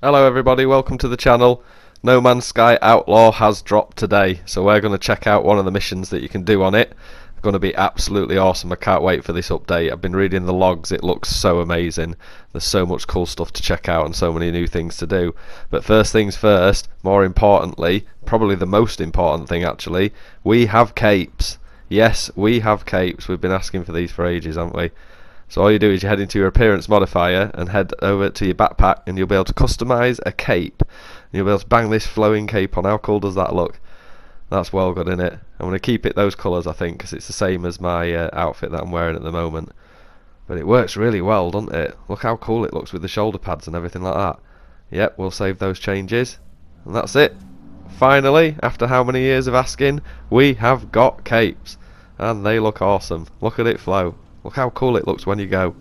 Hello everybody, welcome to the channel. No Mans Sky Outlaw has dropped today, so we're going to check out one of the missions that you can do on it. It's going to be absolutely awesome. I can't wait for this update. I've been reading the logs, it looks so amazing. There's so much cool stuff to check out and so many new things to do. But first things first, more importantly, probably the most important thing actually, we have capes. Yes, we have capes. We've been asking for these for ages, haven't we? So all you do is you head into your appearance modifier and head over to your backpack and you'll be able to customise a cape. And you'll be able to bang this flowing cape on. How cool does that look? That's well good, isn't it? I'm going to keep it those colours I think because it's the same as my outfit that I'm wearing at the moment. But it works really well, doesn't it? Look how cool it looks with the shoulder pads and everything like that. Yep, we'll save those changes. And that's it. Finally, after how many years of asking, we have got capes. And they look awesome. Look at it flow. Look how cool it looks when you go.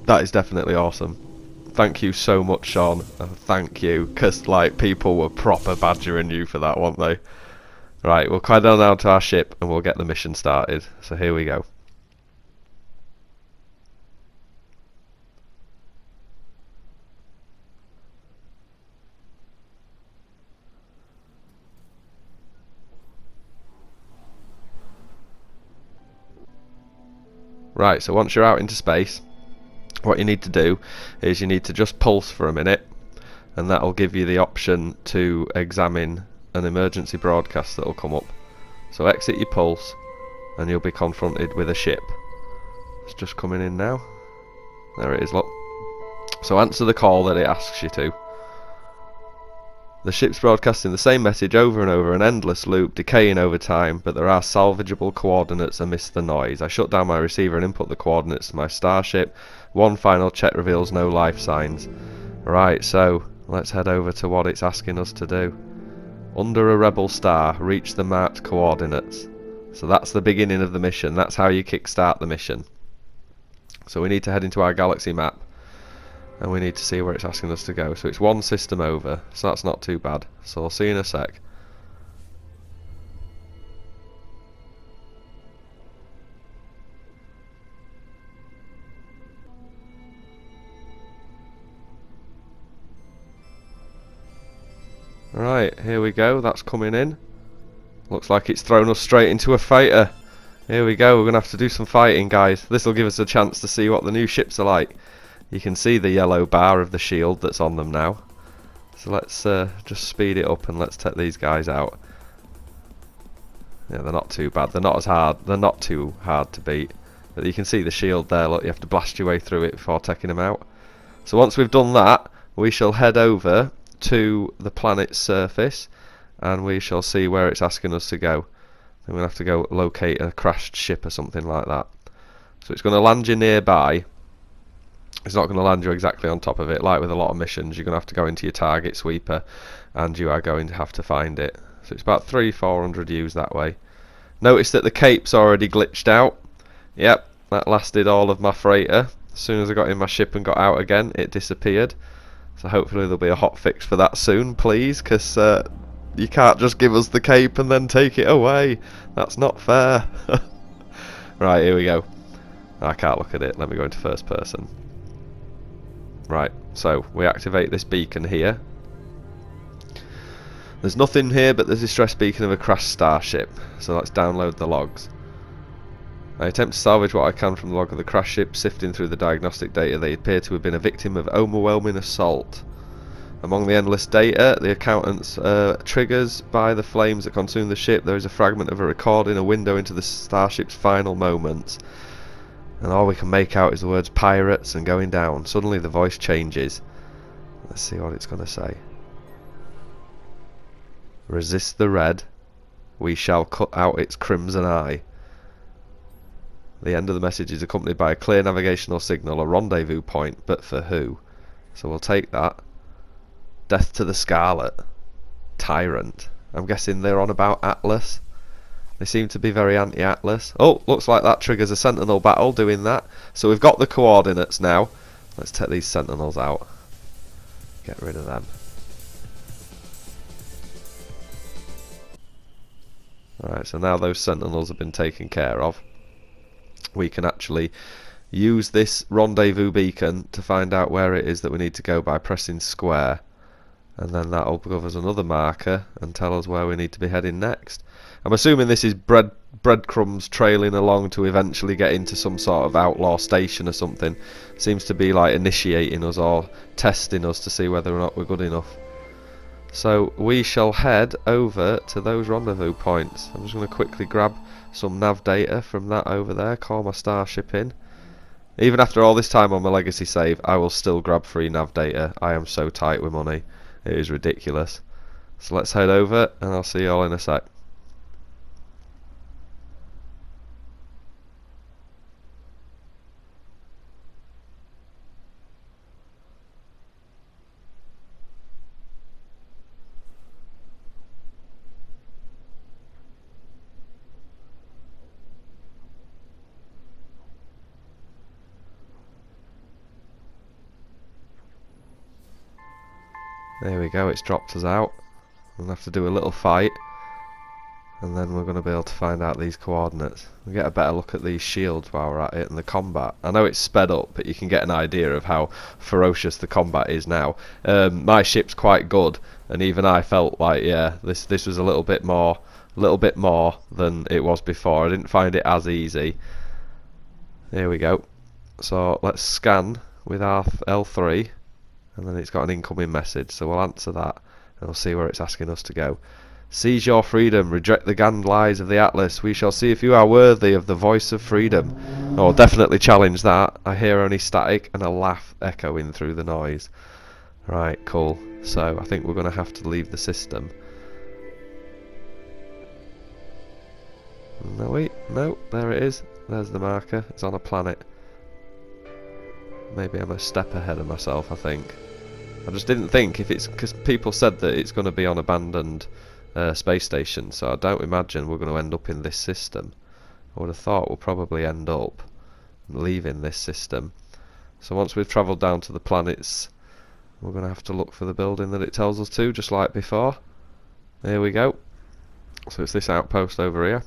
That is definitely awesome. Thank you so much, Sean. Thank you, because like people were proper badgering you for that, weren't they? Right, we'll head on now to our ship and we'll get the mission started. So here we go. Right, so once you're out into space, what you need to do is you need to just pulse for a minute, and that will give you the option to examine an emergency broadcast that will come up. So exit your pulse and you'll be confronted with a ship. It's just coming in now. There it is, look. So answer the call that it asks you to. The ship's broadcasting the same message over and over, an endless loop, decaying over time, but there are salvageable coordinates amidst the noise. I shut down my receiver and input the coordinates to my starship. One final check reveals no life signs. Right, so let's head over to what it's asking us to do. Under a rebel star, reach the marked coordinates. So that's the beginning of the mission. That's how you kickstart the mission. So we need to head into our galaxy map. And we need to see where it's asking us to go. So it's one system over, so that's not too bad. So I'll see you in a sec. Right, here we go, that's coming in. Looks like it's thrown us straight into a fighter. Here we go, we're going to have to do some fighting, guys. This will give us a chance to see what the new ships are like. You can see the yellow bar of the shield that's on them now. So let's just speed it up and let's take these guys out. Yeah, they're not too bad. They're not as hard. They're not too hard to beat. But you can see the shield there. Look, you have to blast your way through it before taking them out. So once we've done that, we shall head over to the planet's surface and we shall see where it's asking us to go. Then we'll have to go locate a crashed ship or something like that. So it's going to land you nearby. It's not going to land you exactly on top of it. Like with a lot of missions, you're going to have to go into your target sweeper and you are going to have to find it. So it's about 300-400 views that way. Notice that the cape's already glitched out. Yep, that lasted all of my freighter. As soon as I got in my ship and got out again, it disappeared. So hopefully there'll be a hot fix for that soon, please, because you can't just give us the cape and then take it away. That's not fair. Right, here we go. I can't look at it. Let me go into first person. Right, so we activate this beacon here. There's nothing here but the distress beacon of a crashed starship. So let's download the logs. I attempt to salvage what I can from the log of the crash ship. Sifting through the diagnostic data, they appear to have been a victim of overwhelming assault. Among the endless data, the accountant's triggers by the flames that consume the ship, there is a fragment of a recording, a window into the starship's final moments. And all we can make out is the words pirates and going down. Suddenly the voice changes. Let's see what it's going to say. Resist the red. We shall cut out its crimson eye. The end of the message is accompanied by a clear navigational signal, a rendezvous point, but for who? So we'll take that. Death to the Scarlet. Tyrant. I'm guessing they're on about Atlas. They seem to be very anti-Atlas. Oh, looks like that triggers a Sentinel battle doing that. So we've got the coordinates now. Let's take these Sentinels out. Get rid of them. Alright, so now those Sentinels have been taken care of, we can actually use this rendezvous beacon to find out where it is that we need to go by pressing square, and then that'll give us another marker and tell us where we need to be heading next. I'm assuming this is breadcrumbs trailing along to eventually get into some sort of outlaw station or something. Seems to be like initiating us or testing us to see whether or not we're good enough. So we shall head over to those rendezvous points. I'm just going to quickly grab some nav data from that over there, call my starship in. Even after all this time on my legacy save, I will still grab free nav data. I am so tight with money. It is ridiculous. So let's head over and I'll see you all in a sec. There we go, it's dropped us out. We'll have to do a little fight, and then we're going to be able to find out these coordinates. We'll get a better look at these shields while we're at it and the combat. I know it's sped up, but you can get an idea of how ferocious the combat is now. My ship's quite good, and even I felt like, yeah, this was a little bit more than it was before. I didn't find it as easy. Here we go. So let's scan with our L3. And then it's got an incoming message, so we'll answer that and we'll see where it's asking us to go. Seize your freedom, reject the damned lies of the Atlas. We shall see if you are worthy of the voice of freedom. Oh, definitely challenge that. I hear only static and a laugh echoing through the noise. Right, cool. So I think we're going to have to leave the system. No, wait, no, there it is. There's the marker. It's on a planet. Maybe I'm a step ahead of myself, I think. I just didn't think if it's because people said that it's going to be on abandoned space station, so I don't imagine we're going to end up in this system. I would have thought we'll probably end up leaving this system. So once we've travelled down to the planets, we're going to have to look for the building that it tells us to, just like before. There we go. So it's this outpost over here.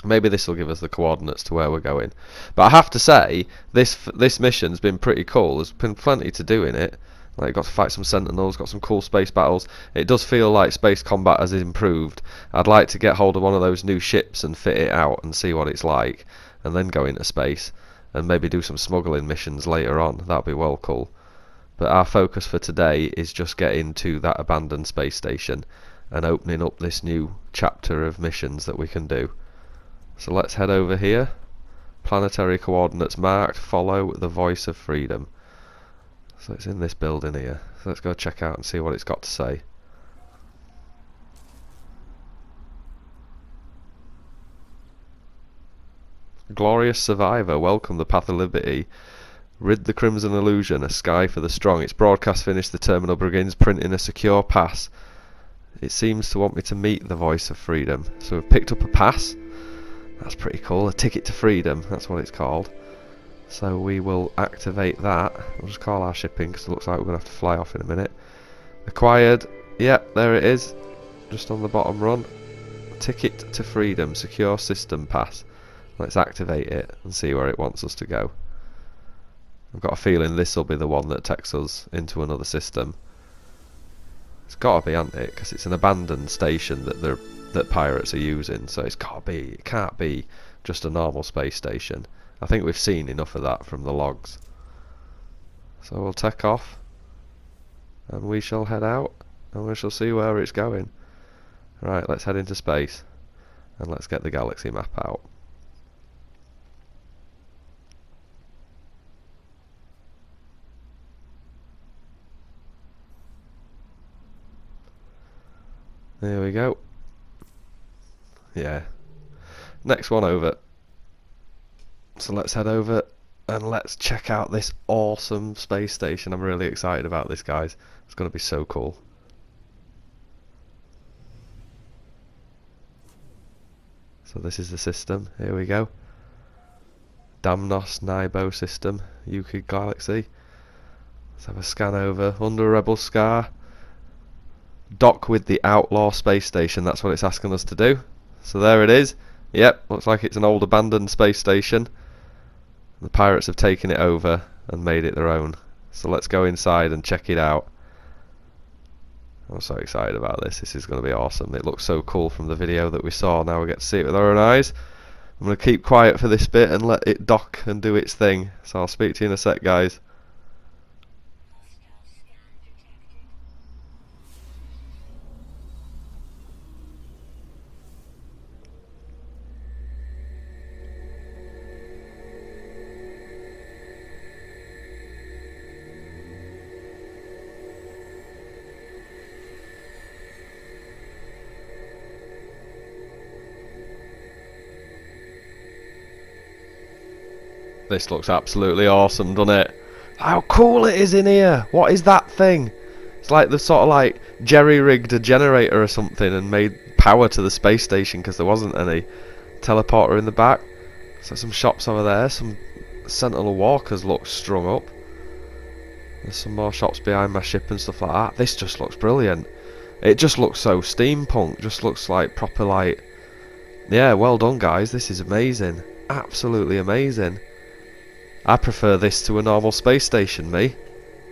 Maybe this will give us the coordinates to where we're going. But I have to say, this mission's been pretty cool. There's been plenty to do in it. Like, got to fight some sentinels, got some cool space battles. It does feel like space combat has improved. I'd like to get hold of one of those new ships and fit it out and see what it's like, and then go into space and maybe do some smuggling missions later on. That'd be well cool. But our focus for today is just getting to that abandoned space station and opening up this new chapter of missions that we can do. So let's head over here. Planetary coordinates marked. Follow the voice of freedom. So it's in this building here. So let's go check out and see what it's got to say. Glorious survivor, welcome the path of liberty. Rid the crimson illusion, a sky for the strong. Its broadcast finished, the terminal begins printing a secure pass. It seems to want me to meet the voice of freedom. So we've picked up a pass. That's pretty cool, a ticket to freedom, that's what it's called. So we will activate that. We'll just call our ship in because it looks like we're going to have to fly off in a minute. Acquired, yep, there it is, just on the bottom run. Ticket to freedom, secure system pass. Let's activate it and see where it wants us to go. I've got a feeling this will be the one that takes us into another system. It's got to be, hasn't it? Because it's an abandoned station that pirates are using, so it's got to be. It can't be just a normal space station. I think we've seen enough of that from the logs. So we'll take off, and we shall head out, and we shall see where it's going. Right, let's head into space, and let's get the galaxy map out. There we go. Yeah. Next one over. So let's head over and let's check out this awesome space station. I'm really excited about this, guys. It's going to be so cool. So this is the system. Here we go. Damnos Nibo system. Euclid Galaxy. Let's have a scan over. Under Rebel Scar. Dock with the Outlaw Space Station. That's what it's asking us to do. So there it is. Yep, looks like it's an old abandoned space station. The pirates have taken it over and made it their own. So let's go inside and check it out. I'm so excited about this. This is going to be awesome. It looks so cool from the video that we saw. Now we get to see it with our own eyes. I'm going to keep quiet for this bit and let it dock and do its thing. So I'll speak to you in a sec, guys. This looks absolutely awesome, doesn't it? How cool it is in here! What is that thing? It's like they've sort of like jerry-rigged a generator or something and made power to the space station because there wasn't any. Teleporter in the back. So some shops over there. Some Sentinel walkers look strung up. There's some more shops behind my ship and stuff like that. This just looks brilliant. It just looks so steampunk. Just looks like proper like... Yeah, well done guys. This is amazing. Absolutely amazing. I prefer this to a normal space station, me.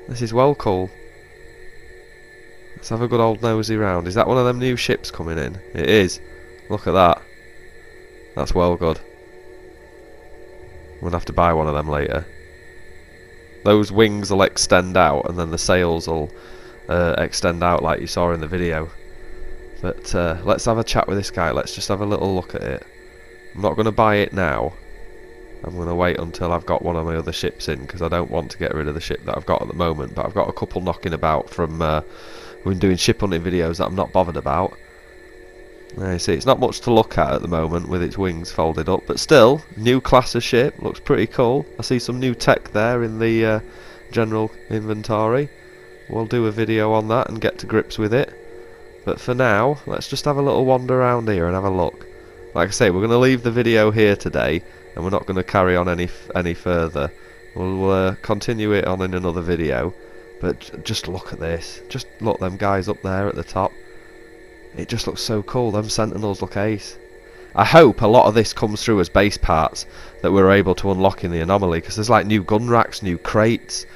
This is well cool. Let's have a good old nosy round. Is that one of them new ships coming in? It is. Look at that. That's well good. I'm going to have to buy one of them later. Those wings will extend out and then the sails will extend out like you saw in the video. But let's have a chat with this guy. Let's just have a little look at it. I'm not going to buy it now. I'm going to wait until I've got one of my other ships in because I don't want to get rid of the ship that I've got at the moment. But I've got a couple knocking about from we've been doing ship hunting videos that I'm not bothered about. You see, it's not much to look at the moment with its wings folded up, but still, new class of ship, looks pretty cool. I see some new tech there in the general inventory. We'll do a video on that and get to grips with it. But for now, let's just have a little wander around here and have a look. Like I say, we're going to leave the video here today, and we're not going to carry on any further. We'll continue it on in another video. But just look at this. Just look them guys up there at the top. It just looks so cool. Them Sentinels look ace. I hope a lot of this comes through as base parts that we're able to unlock in the anomaly, because there's like new gun racks, new crates,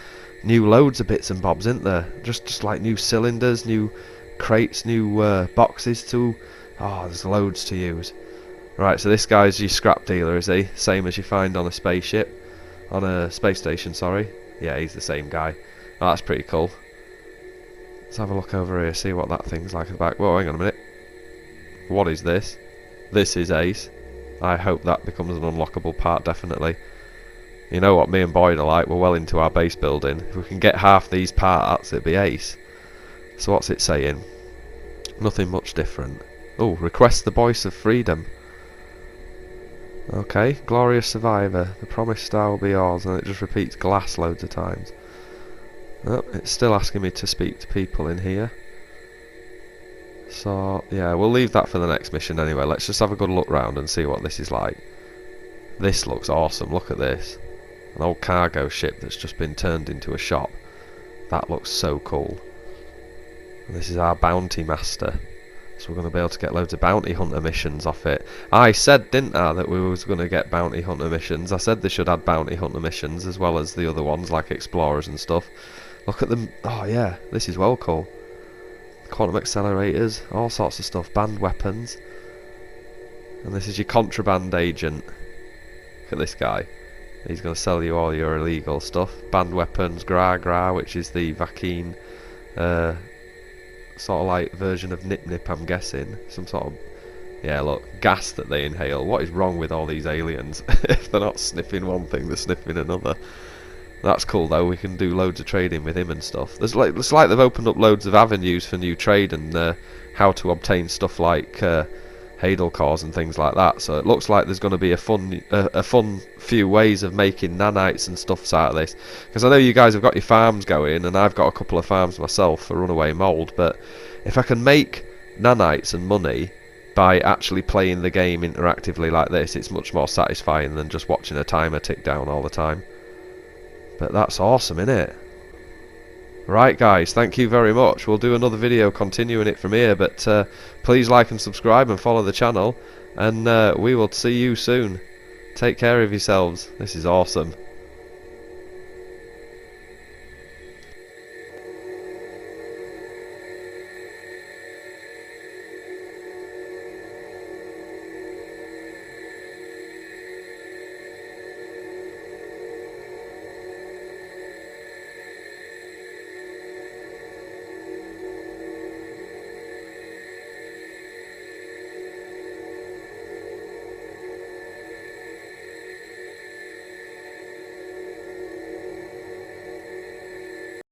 new loads of bits and bobs, isn't there? Just like new cylinders, new crates, new boxes too. Oh, there's loads to use. Right, so this guy's your scrap dealer, is he? Same as you find on a spaceship. On a space station, sorry. Yeah, he's the same guy. Oh, that's pretty cool. Let's have a look over here, see what that thing's like at the back. Whoa, hang on a minute. What is this? This is ace. I hope that becomes an unlockable part, definitely. You know what me and Boid are like, we're well into our base building. If we can get half these parts, it'd be ace. So what's it saying? Nothing much different. Oh, request the voice of freedom. Okay, glorious survivor. The promised star will be yours, and it just repeats glass loads of times. Oh, it's still asking me to speak to people in here. So, yeah, we'll leave that for the next mission anyway. Let's just have a good look round and see what this is like. This looks awesome, look at this. An old cargo ship that's just been turned into a shop. That looks so cool. And this is our bounty master. So we're going to be able to get loads of bounty hunter missions off it. I said, didn't I, that we was going to get bounty hunter missions. I said they should add bounty hunter missions as well as the other ones like explorers and stuff. Look at them. Oh yeah, this is well cool. Quantum accelerators, all sorts of stuff. Banned weapons. And this is your contraband agent. Look at this guy. He's going to sell you all your illegal stuff. Banned weapons, Gra, which is the Vakeen sort of like version of Nip Nip, I'm guessing. Some sort of, yeah, look, gas that they inhale. What is wrong with all these aliens? If they're not sniffing one thing, they're sniffing another. That's cool though, we can do loads of trading with him and stuff. It's like they've opened up loads of avenues for new trade and how to obtain stuff like Hadal cores and things like that. So it looks like there's going to be a fun few ways of making nanites and stuff out of this. Because I know you guys have got your farms going, and I've got a couple of farms myself for runaway mould. But if I can make nanites and money by actually playing the game interactively like this, it's much more satisfying than just watching a timer tick down all the time. But that's awesome, innit? Right guys, thank you very much. We'll do another video continuing it from here, but please like and subscribe and follow the channel, and we will see you soon. Take care of yourselves. This is awesome.